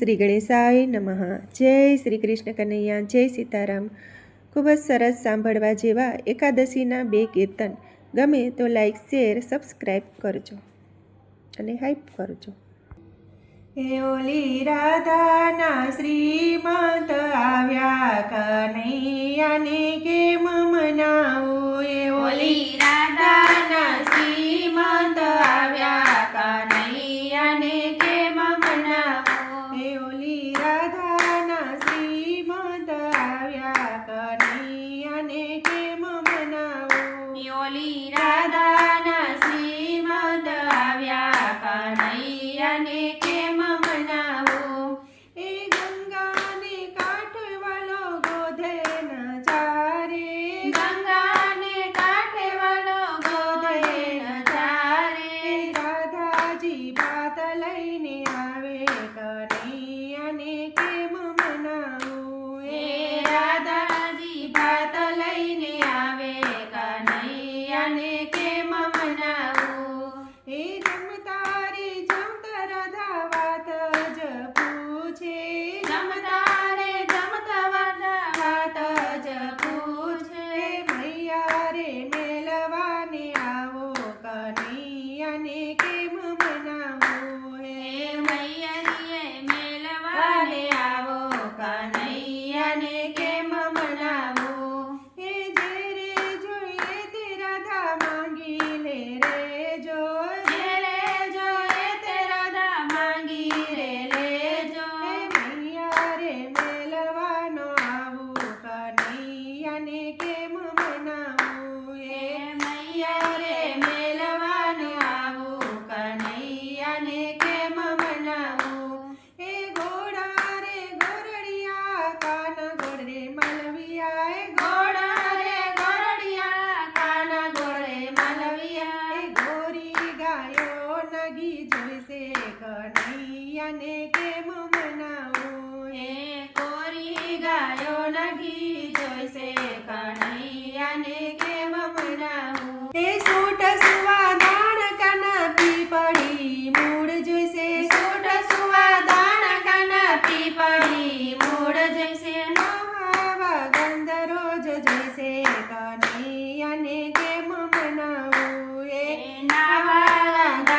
શ્રી ગણેશાય નમઃ. જય શ્રી કૃષ્ણ કનૈયા, જય સીતારામ. ખૂબ જ સરસ સાંભળવા જેવા એકાદશીના 2 કીર્તન. ગમે તો લાઈક, શેર, સબસ્ક્રાઈબ કરજો અને હાઈપ કરજો. હે ઓલી રાધાના શ્રીમંત આવ્યા, કનૈયાને કેમ મનાવું? એ ઓલી રાધાના શ્રીમંત આવ્યા, કનૈયાને કેમ મનાવું? હે ઓલી રાધાના શ્રીમંત આવ્યા, કનૈયાને કેમ મનાવું? ઓલી રાધાના શ્રીમંત આવ્યા, કનૈયાને કેમ મનાવું? એ ગંગાને કાંઠે વાલો ગોધે ન ચારે, ગંગાને કાંઠે વાલો ગોધે ન ચારે. રાધાજી ભાત લઈને આવે, કનૈયાને કેમ મનાવું? એ રાધાજી ભાત લઈને આવે, કનૈયાને કેમ મનાવું? એ જમતા રે જમતા રાધા વાત જ પૂછે, જમતા રે જમતા વાત જ પૂછે. મૈયા રે મેલવાને આવો, કનૈયાને કેમ મનાવું? હે મૈયા મેલવાને આવો, કનૈયાને કેમ મનાવું? હે જે રે જોઈએ તે રાધા માંગી લે રેજો, જે રે જોઈએ તે રાધા માંગી રે લેજો. હે મૈયા રે મેલવાનો આવું, કનૈયાને કેમ મનાવું? હે મૈયા રે મેલવાનો આવું, કનૈયાને કેમ મનાવું? હે ઘોડા રે ગોરડિયા, કાન ગોળે મલવિયા. હે ઘોડા રે ગોરડિયા, કાન ગોળે મલવિયા. હે ગોરી ગાયો નગી જોઈશે, કનૈયાને કેમ મનાવું? હે ગોરી ગાયો નગી જોઈશે, કનૈયાને કેમ મનાવું? હે સૂટ સુવા દાણ કાના પીપળી મૂળ જોઈશે, સૂટ સુવા દાણ કાના પીપળી મૂળ જોઈશે. નહાવા ગંધ રોજ જોઈશે, કનૈયાને કેમ મનાવું? હે નહાવા ગંધ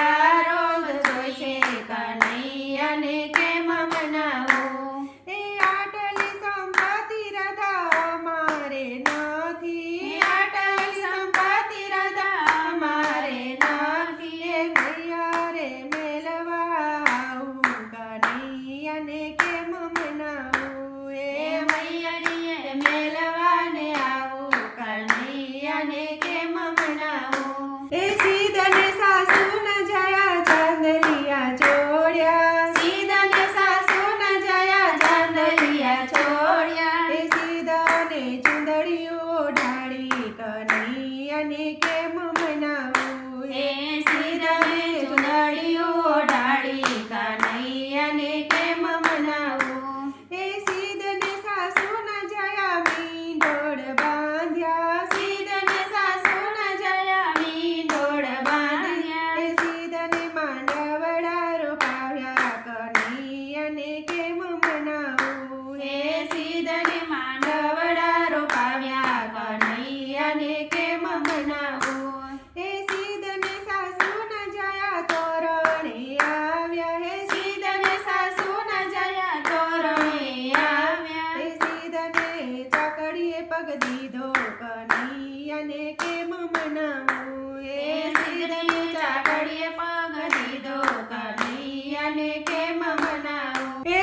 રોજ જોઈશે, કનૈયાને કેમ મનાવું? હે આટલી સંપત્તિ રાધા અમારે નથી, આટલી સંપત્તિ રાધા અમારે નથી. હે મૈયા રે મેલવા આવું, કનૈયાને કેમ મનાવું? હે મૈયા રે મેલવાને આવું, કનૈયાને કેમ મનાવું? હે સીધને સાસુ ન જયા ચાંદલિયા ચોર્યા, સીધને સાસુ ન જયા ચાંદલિયા ચોર્યા. હે સીધને ચુંદડીઓ ઢાળી, કનૈયાને કેમ મનાવું? હે સીધને ચુંદડીઓ ઢાળી, કનૈયાને કેમ મનાવું? હે સીધને સાસુ ન જયા મીંઢોળ બાંધ્યા, સીધને સાસુ ન જયા મીંઢોળ બાંધ્યા. હે સીધને માંડવડા રોપાવ્યા, કનૈયાને કેમ મનાવું? હે સીધને માંડવડા રોપાવ્યા, કનૈયાને કેમ મનાવું? હે સીધને સાસુ ન જયા તોરણે આવ્યા, હે સીધને સાસુ ન જયા તોરણે આવ્યા. હે સીધને ચાકડીએ પગ દીધો, કનૈયાને કેમ મનાવું? હે સીધને ચાકડીએ પગ દીધો, કનૈયાને કેમ મનાવું? હે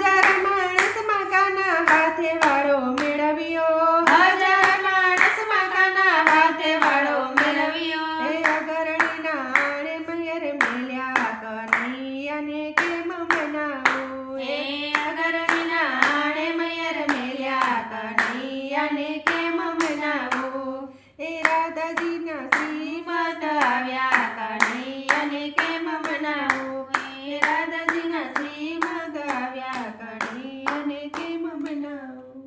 હજાર માણસમાં કાના હાથે વાળો મેળવ્યો, હજાર માણસમાં કાના હાથે વાળો મેળવ્યો. હે અગરણીના આણે મયર મેલ્યા, કનૈયાને કેમ મનાવું? હે અગરણીના આણે મયર મેલ્યા, કનૈયાને કેમ મનાવું? હે રાધાજીના શ્રીમંત આવ્યા, કનૈયાને કેમ મનાવું? હે રાધાજીના શ્રીમંત આવ્યા, કનૈયાને કેમ મનાવું?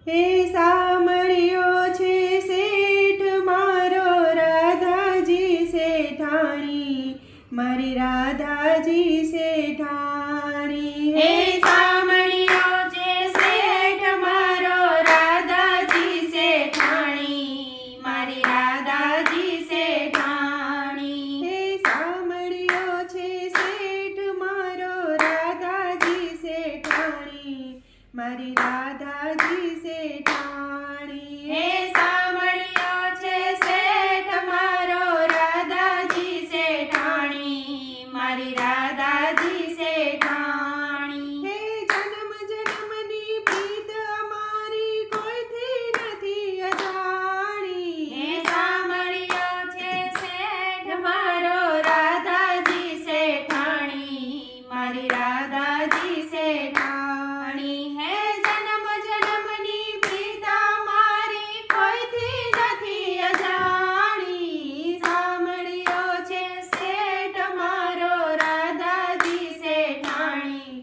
હે સાંભળ્યો છે શેઠ મારો રાધાજી શેઠાણી, મારી રાધાજી શેઠાણી. હે સાંભળ્યો છે શેઠ મારો રાધાજી શેઠાણી, મારી રાધાજી શેઠાણી. હે સાંભળ્યો છે શેઠ મારો રાધાજી શેઠાણી, મારી રાધાજી શેઠાણી. હે સાંભળ્યો છે શેઠ મારો રાધાજી શેઠાણી, મારી રાધાજી શેઠાણી. હે જન્મ જન્મની પ્રીત અમારી કોઈથી નથી અજાણી. હે સાંભળ્યો છે શેઠ મારો રાધાજી શેઠાણી, મારી રાધાજી શેઠાણી. હે જન્મ જન્મની પ્રીત અમારી કોઈથી નથી અજાણી. સાંભળ્યો છે શેઠ મારો રાધાજી શેઠાણી,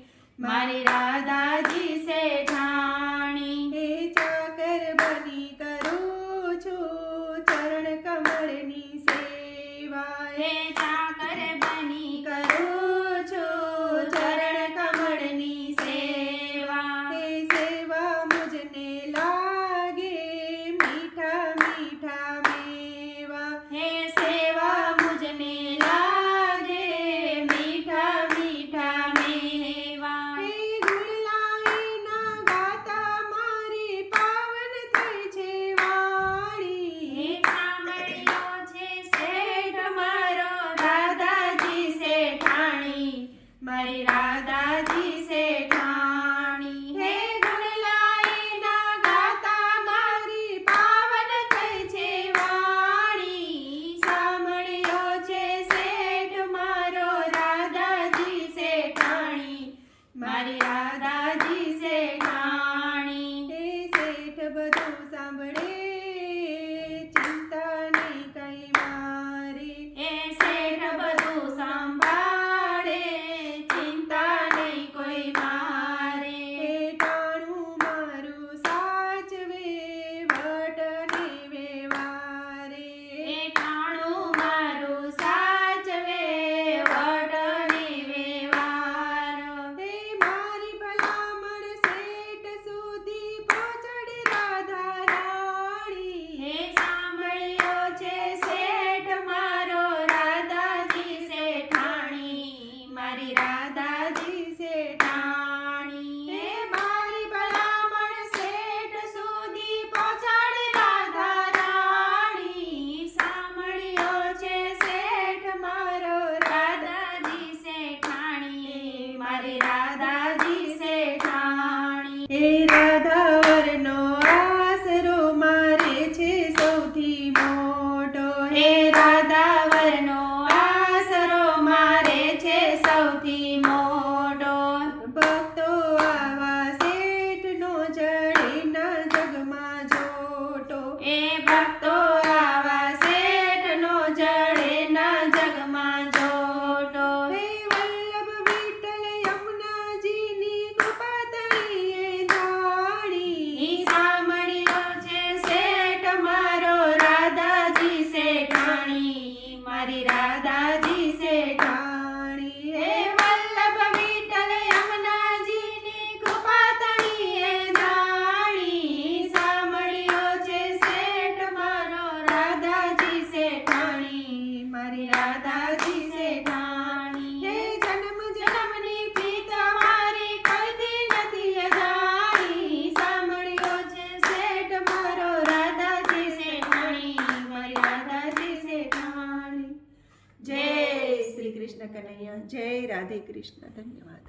મારી રાધાજી શેઠાણી. હે ચાકર બની કરું છું ચરણ કમળની સેવા. હે ચાકર બની કરું છું ચરણ કમળની સેવા. હે સેવા મુજને લાગે મીઠા મીઠા મેવા. હે સેવા મુજને લાગે મીઠા મીઠા મેવા. હે ગુણલાઈના ગાતા મારી પાવન થઈ છે વાણી. હે સાંભળ્યો છે શેઠ મારો રાધાજી શેઠાણી, મારી રાધાજી શેઠાણી. હે ગુણલાઈના ગાતા મારી પાવન થઈ છે વાણી. સાંભળ્યો છે શેઠ મારો રાધાજી શેઠાણી, મારી રાધાજી શેઠાણી. હે શેઠ બધું સાંભળે ચિંતા નહીં કઈ મારી. હે શેઠ બધું સાંભળે ચિંતા નહીં કોઈ મારે. હે ટાણું મારું સાચવે વટને વ્યવહારે. હે ટાણું મારું સાચવે વટને વ્યવહાર. હે મારી ભલામણ શેઠ સુધી પહોંચાડે રાધા રાણી. હે સાંભળ્યો છે શેઠ મારો રાધાજી શેઠાણી, મારી રાધાજી શેઠાણી. હે મારી ભલામણ શેઠ સુધી પહોંચાડે રાધા રાણી. સાંભળ્યો છે શેઠ મારો રાધાજી શેઠાણી, મારી રાધાજી શેઠાણી. હે રાધાવરનો આસરો મારે છે સૌથી મોટો. હે રાધાવરનો આસરો મારે છે સૌથી મોટો. ભક્તો આવા શેઠનો જડે ના જગમાં જોટો. એ ભક્તો આવા શેઠનો જડે ના જગમાં જોટો. હે વલ્લભ વિઠ્ઠલ યમુનાજીની કૃપા તળીએ જાણી. સાંભળ્યો છે શેઠ મારો રાધાજી શેઠાણી, મારી રાધાજી શેઠાણી. હે વલ્લભ વિઠ્ઠલ યમુનાજીની કૃપા તળીએ જાણી. સાંભળ્યો છે શેઠ મારો રાધાજી શેઠાણી, મારી રાધાજી શેઠાણી. હે જન્મ જન્મની પ્રીત મારી કોઈથી નથી અજાણી. સાંભળ્યો છે શેઠ મારો રાધાજી શેઠાણી, મારી રાધાજી શેઠાણી. જય શ્રી કૃષ્ણ કનૈયા, જય રાધે કૃષ્ણ. ધન્યવાદ.